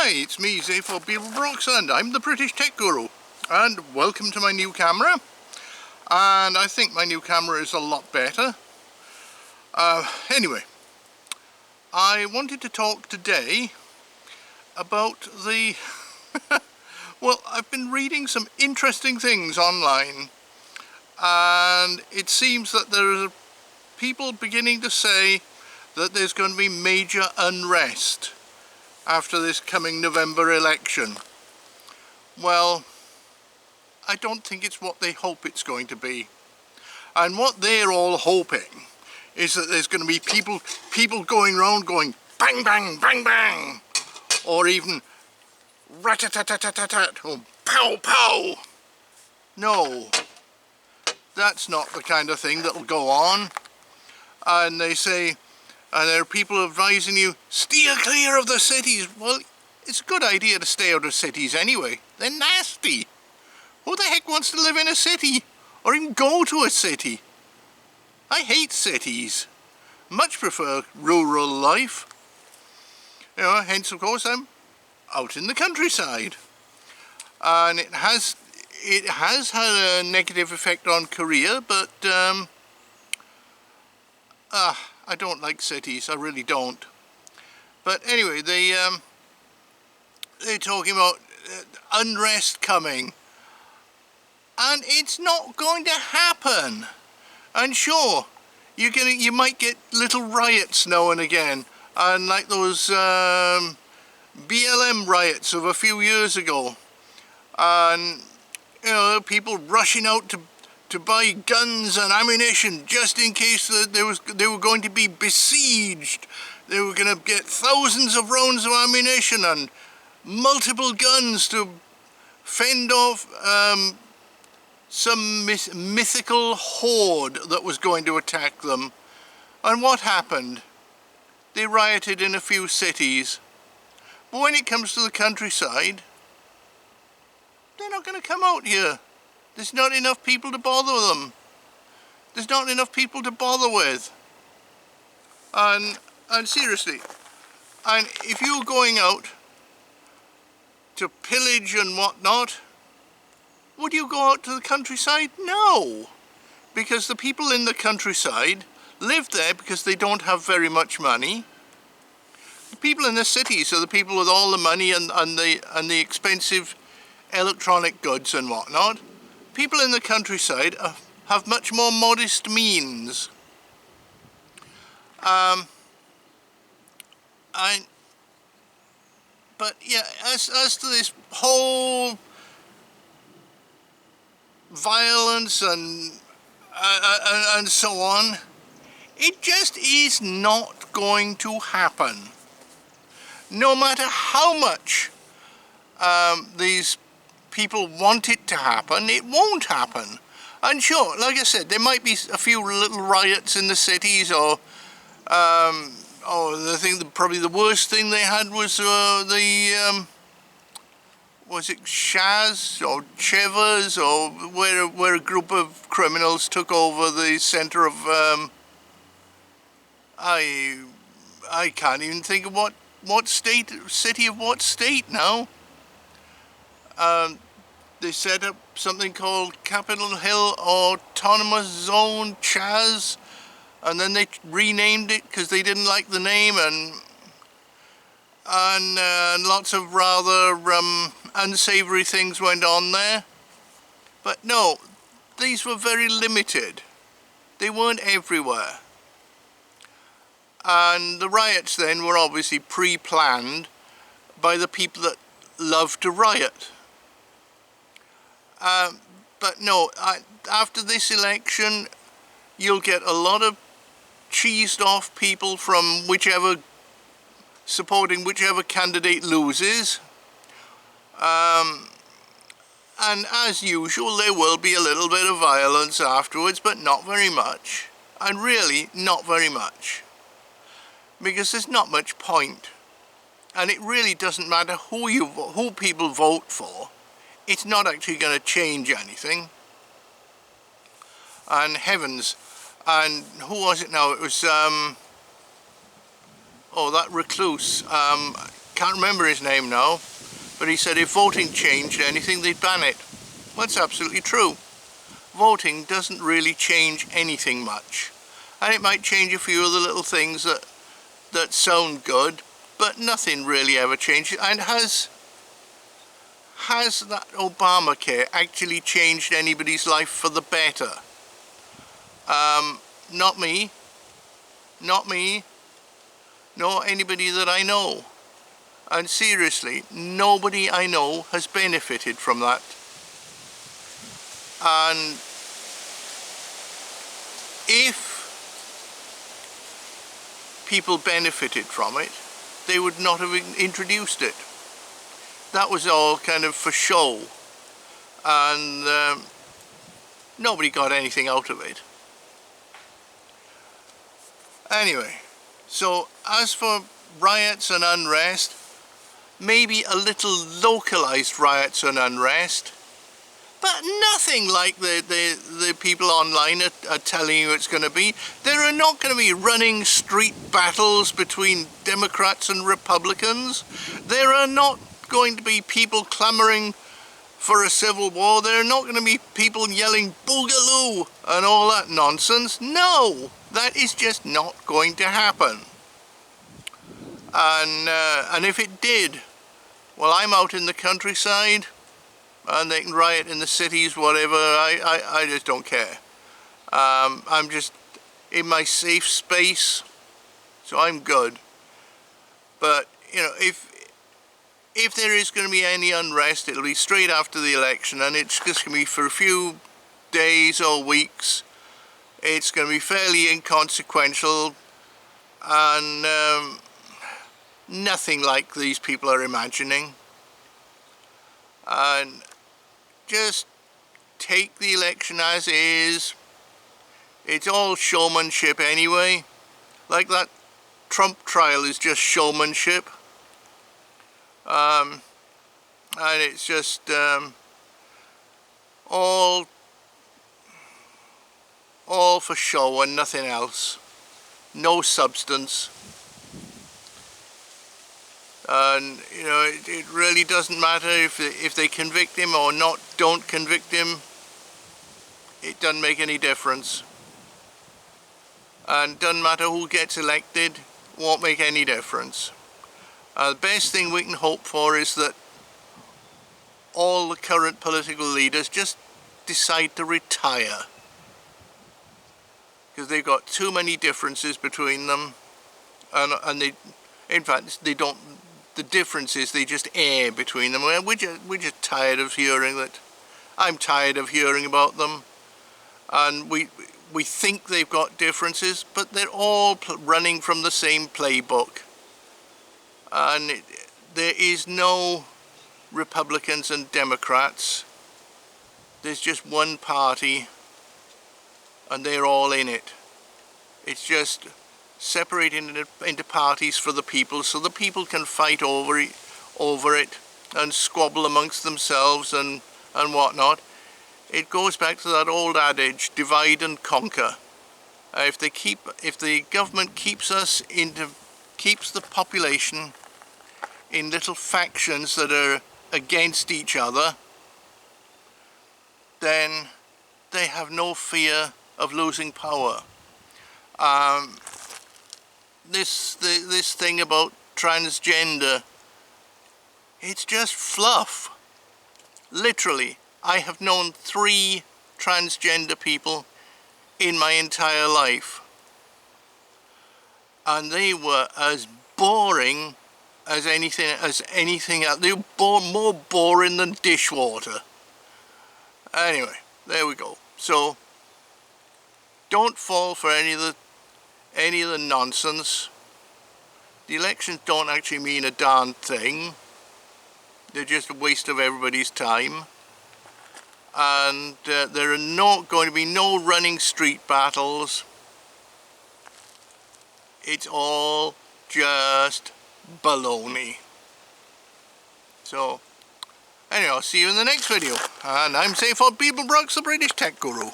Hi, it's me, Zay for Beetlebrox, and I'm the British Tech Guru. And welcome to my new camera. And I think my new camera is a lot better. Anyway, I wanted to talk today about the... well, I've been reading some interesting things online, and it seems that there are people beginning to say that there's going to be major unrest after this coming November election. Well, I don't think it's what they hope it's going to be. And what they're all hoping is that there's going to be people going around going bang bang bang bang, or even rat-a-tat-tat-tat-tat, or pow pow. No, that's not the kind of thing that'll go on. And they say, and there are people advising you, steer clear of the cities. Well, it's a good idea to stay out of cities anyway. They're nasty. Who the heck wants to live in a city? Or even go to a city? I hate cities. Much prefer rural life. You know, hence of course I'm out in the countryside. And it has had a negative effect on Korea, but I don't like cities, I really don't. But anyway, they're talking about unrest coming, and it's not going to happen. And sure, you might get little riots now and again, and like those BLM riots of a few years ago, and you know, people rushing out to buy guns and ammunition just in case that they were going to be besieged. They were going to get thousands of rounds of ammunition and multiple guns to fend off some mythical horde that was going to attack them. And what happened? They rioted in a few cities. But when it comes to the countryside, they're not going to come out here. There's not enough people to bother them. There's not enough people to bother with. And seriously, and if you're going out to pillage and whatnot, would you go out to the countryside? No. Because the people in the countryside live there because they don't have very much money. The people in the cities are the people with all the money and the expensive electronic goods and whatnot. People in the countryside have much more modest means. But yeah, as to this whole violence and so on, it just is not going to happen. No matter how much these people want it to happen, it won't happen. And sure, like I said, there might be a few little riots in the cities, or probably the worst thing they had was was it Shaz or Chevers, or where a group of criminals took over the centre of I can't even think of what city of what state now. They set up something called Capitol Hill Autonomous Zone Chaz, and then they renamed it because they didn't like the name, and lots of rather unsavoury things went on there. But no, these were very limited. They weren't everywhere. And the riots then were obviously pre-planned by the people that love to riot. But no, after this election, you'll get a lot of cheesed off people from supporting whichever candidate loses. And as usual, there will be a little bit of violence afterwards, but not very much. And really, not very much. Because there's not much point. And it really doesn't matter who people vote for. It's not actually going to change anything. And heavens, and who was it now? It was, that recluse. can't remember his name now, but he said if voting changed anything, they'd ban it. Well, that's absolutely true. Voting doesn't really change anything much, and it might change a few of the little things that sound good, but nothing really ever changes. And has that Obamacare actually changed anybody's life for the better? Not me, nor anybody that I know. And seriously, nobody I know has benefited from that. And if people benefited from it, they would not have introduced it. That was all kind of for show, and nobody got anything out of it. Anyway, so as for riots and unrest, maybe a little localized riots and unrest, but nothing like the people online are telling you it's going to be. There are not going to be running street battles between Democrats and Republicans. There are not going to be people clamoring for a civil war. There are not going to be people yelling boogaloo and all that nonsense. No, that is just not going to happen. And if it did, well, I'm out in the countryside, and they can riot in the cities, whatever. I just don't care. I'm just in my safe space, so I'm good. But you know, if there is going to be any unrest, it'll be straight after the election, and it's just going to be for a few days or weeks. It's going to be fairly inconsequential, and nothing like these people are imagining. And just take the election as is. It's all showmanship anyway. Like that Trump trial is just showmanship. And it's just all for show and nothing else. No substance. And you know, it really doesn't matter if they convict him or don't convict him. It doesn't make any difference. And doesn't matter who gets elected, won't make any difference. The best thing we can hope for is that all the current political leaders just decide to retire, because they've got too many differences between them, and they, in fact, they don't. The difference is they just air between them. We're just tired of hearing that. I'm tired of hearing about them, and we think they've got differences, but they're all running from the same playbook. And there is no Republicans and Democrats. There's just one party, and they're all in it. It's just separating it into parties for the people, so the people can fight over it and squabble amongst themselves and whatnot. It goes back to that old adage, divide and conquer. If the government keeps the population in little factions that are against each other, then they have no fear of losing power. This thing about transgender, it's just fluff. Literally, I have known 3 transgender people in my entire life, and they were as boring as anything else. They were more boring than dishwater. Anyway, there we go. So don't fall for any of the nonsense. The elections don't actually mean a darn thing. They're just a waste of everybody's time. And there are not going to be no running street battles. It's all just baloney. So, anyway, I'll see you in the next video. And I'm Safe for People Brooks, the British Tech Guru.